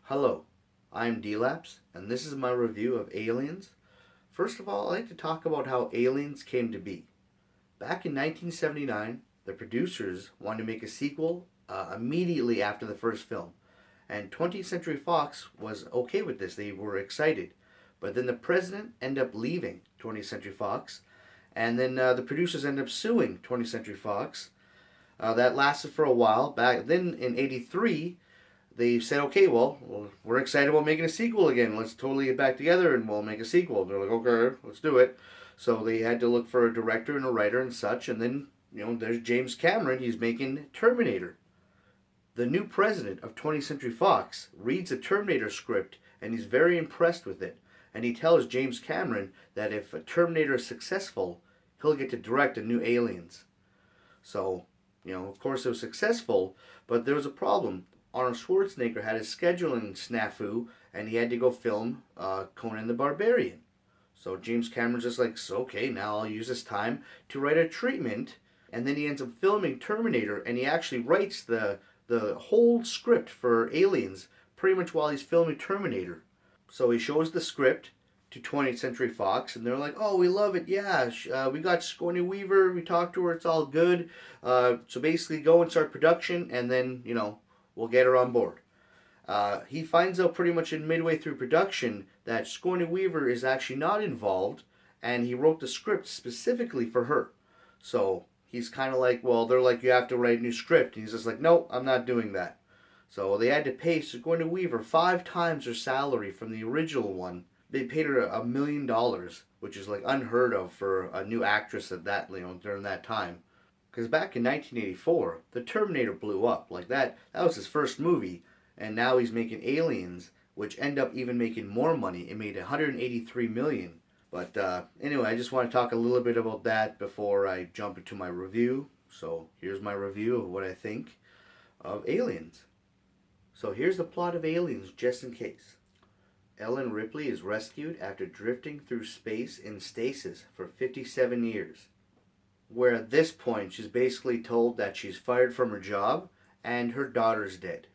Hello, I'm DLapse, and this is my review of Aliens. First of all, I'd like to talk about how Aliens came to be. Back in 1979, the producers wanted to make a sequel immediately after the first film, and 20th Century Fox was okay with this. They were excited. But then the president ended up leaving 20th Century Fox, and then the producers ended up suing 20th Century Fox. That lasted for a while. Back then in '83, they said, okay, well, we're excited about making a sequel again. Let's totally get back together and we'll make a sequel. And they're like, okay, let's do it. So they had to look for a director and a writer and such. And then, there's James Cameron. He's making Terminator. The new president of 20th Century Fox reads a Terminator script and he's very impressed with it. And he tells James Cameron that if a Terminator is successful, he'll get to direct a new Aliens. So, of course it was successful, but there was a problem. Arnold Schwarzenegger had a scheduling snafu, and he had to go film Conan the Barbarian. So James Cameron's just like, so, okay, now I'll use this time to write a treatment, and then he ends up filming Terminator, and he actually writes the whole script for Aliens pretty much while he's filming Terminator. So he shows the script to 20th Century Fox, and they're like, "Oh, we love it. Yeah, we got Sigourney Weaver. We talked to her. It's all good. So basically, go and start production, and then we'll get her on board." He finds out pretty much in midway through production that Sigourney Weaver is actually not involved, and he wrote the script specifically for her. So he's kind of like, well, they're like, you have to write a new script, and he's just like, no, I'm not doing that. So they had to pay Sigourney Weaver 5 times her salary from the original one. They paid her $1 million, which is like unheard of for a new actress at that during that time. Because back in 1984, the Terminator blew up like that. That was his first movie, and now he's making Aliens, which end up even making more money. It made 183 million. But anyway, I just want to talk a little bit about that before I jump into my review. So here's my review of what I think of Aliens. So here's the plot of Aliens, just in case. Ellen Ripley is rescued after drifting through space in stasis for 57 years. Where at this point she's basically told that she's fired from her job and her daughter's dead.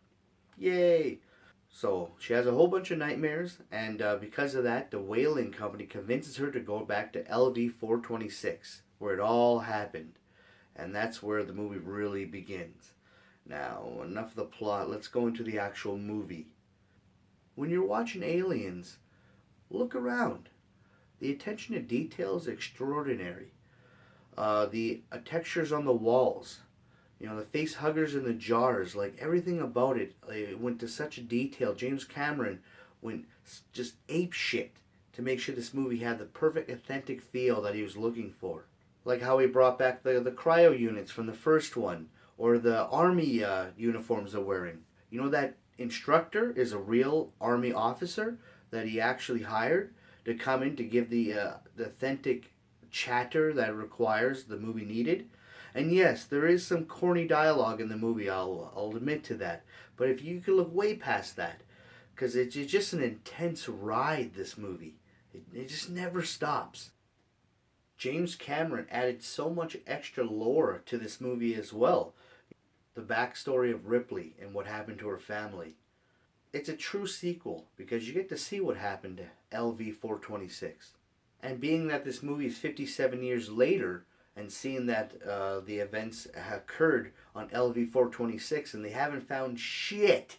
Yay! So she has a whole bunch of nightmares, and because of that, the whaling company convinces her to go back to LV 426, where it all happened. And that's where the movie really begins. Now, enough of the plot, let's go into the actual movie. When you're watching Aliens, look around. The attention to detail is extraordinary. The textures on the walls, the face huggers in the jars, like everything about it, it went to such a detail. James Cameron went just ape shit to make sure this movie had the perfect authentic feel that he was looking for. Like how he brought back the cryo units from the first one, or the army uniforms they're wearing. That instructor is a real army officer that he actually hired to come in to give the authentic chatter that requires the movie needed. And yes, there is some corny dialogue in the movie. I'll admit to that. But if you could look way past that, because it's just an intense ride. This movie, it just never stops. James Cameron added so much extra lore to this movie as well. The backstory of Ripley and what happened to her family. It's a true sequel because you get to see what happened to LV 426. And being that this movie is 57 years later, and seeing that the events occurred on LV 426 and they haven't found shit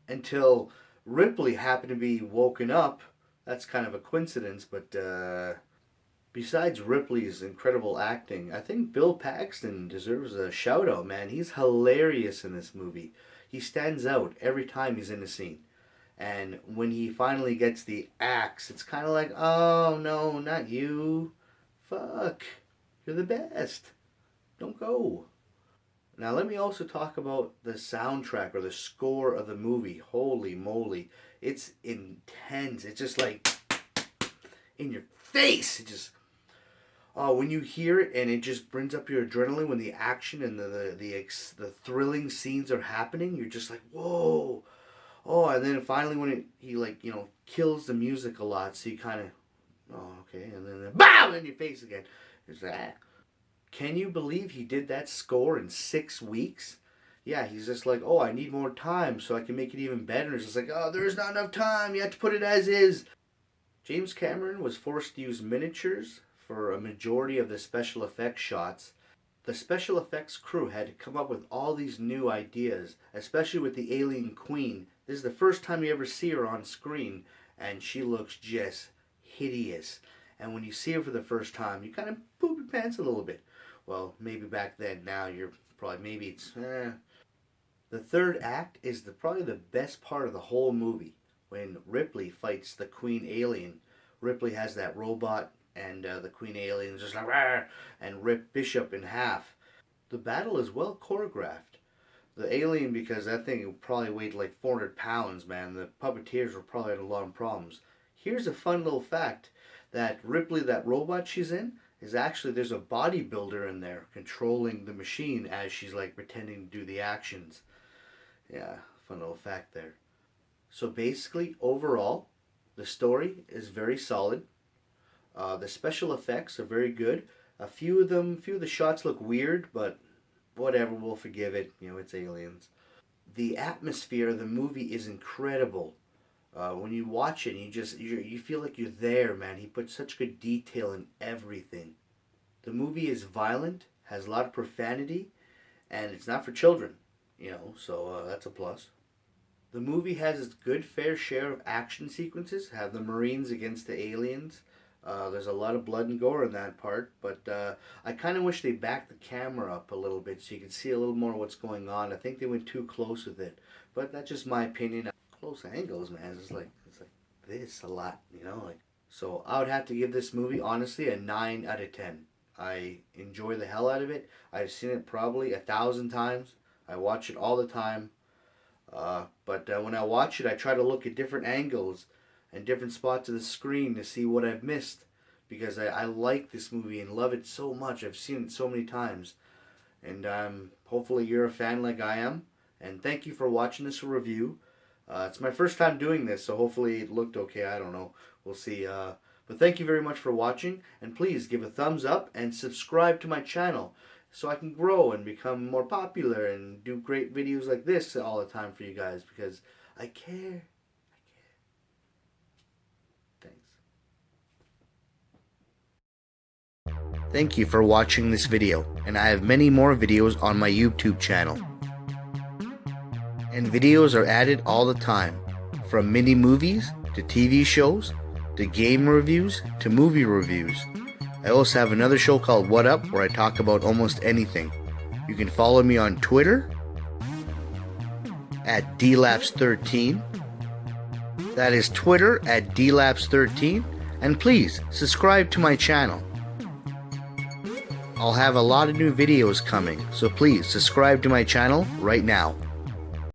until Ripley happened to be woken up, that's kind of a coincidence, but besides Ripley's incredible acting, I think Bill Paxton deserves a shout out, man. He's hilarious in this movie. He stands out every time he's in a scene. And when he finally gets the axe, it's kind of like, oh no, not you. Fuck. You're the best. Don't go. Now, let me also talk about the soundtrack or the score of the movie. Holy moly. It's intense. It's just like in your face. It just. Oh, when you hear it and it just brings up your adrenaline when the action and the thrilling scenes are happening, you're just like, whoa. Oh, and then finally when he kills the music a lot, so you kind of, oh, okay, and then BAM in your face again. It's that. Can you believe he did that score in 6 weeks? yeah, he's just like, oh, I need more time so I can make it even better. It's just like, oh, there's not enough time. You have to put it as is. James Cameron was forced to use miniatures for a majority of the special effects shots. The special effects crew had to come up with all these new ideas, especially with the alien queen. This is the first time you ever see her on screen, and she looks just hideous. And when you see her for the first time, you kind of poop your pants a little bit. Well, maybe back then. Now you're probably, maybe it's, The third act is probably the best part of the whole movie. When Ripley fights the queen alien, Ripley has that robot, and the queen alien is just like, "Rawr," and rip Bishop in half. The battle is well choreographed. The alien, because that thing probably weighed like 400 pounds, man. The puppeteers were probably had a lot of problems. Here's a fun little fact, that Ripley, that robot she's in, is actually, there's a bodybuilder in there controlling the machine as she's like pretending to do the actions. Yeah, fun little fact there. So basically, overall, the story is very solid. The special effects are very good. A few of the shots look weird, but whatever, we'll forgive it. You know, it's aliens. The atmosphere of the movie is incredible. When you watch it, you feel like you're there, man. He put such good detail in everything. The movie is violent, has a lot of profanity, and it's not for children. You know, so that's a plus. The movie has its good fair share of action sequences. Have the Marines against the aliens. There's a lot of blood and gore in that part, but I kind of wish they backed the camera up a little bit so you could see a little more what's going on. I think they went too close with it, but that's just my opinion. Close angles, man. It's like this a lot, you know. Like, so I would have to give this movie honestly a 9 out of 10. I enjoy the hell out of it. I've seen it probably 1,000 times. I watch it all the time. But when I watch it, I try to look at different angles and different spots of the screen to see what I've missed, because I like this movie and love it so much. I've seen it so many times, and hopefully you're a fan like I am. And thank you for watching this review. It's my first time doing this, so hopefully it looked okay. I don't know. We'll see. But thank you very much for watching, and please give a thumbs up and subscribe to my channel so I can grow and become more popular and do great videos like this all the time for you guys, because I care. Thank you for watching this video, and I have many more videos on my YouTube channel. And videos are added all the time, from mini movies to TV shows to game reviews to movie reviews. I also have another show called What Up, where I talk about almost anything. You can follow me on Twitter at DLapse13. That is Twitter at DLapse13. And please subscribe to my channel. I'll have a lot of new videos coming, so please subscribe to my channel right now.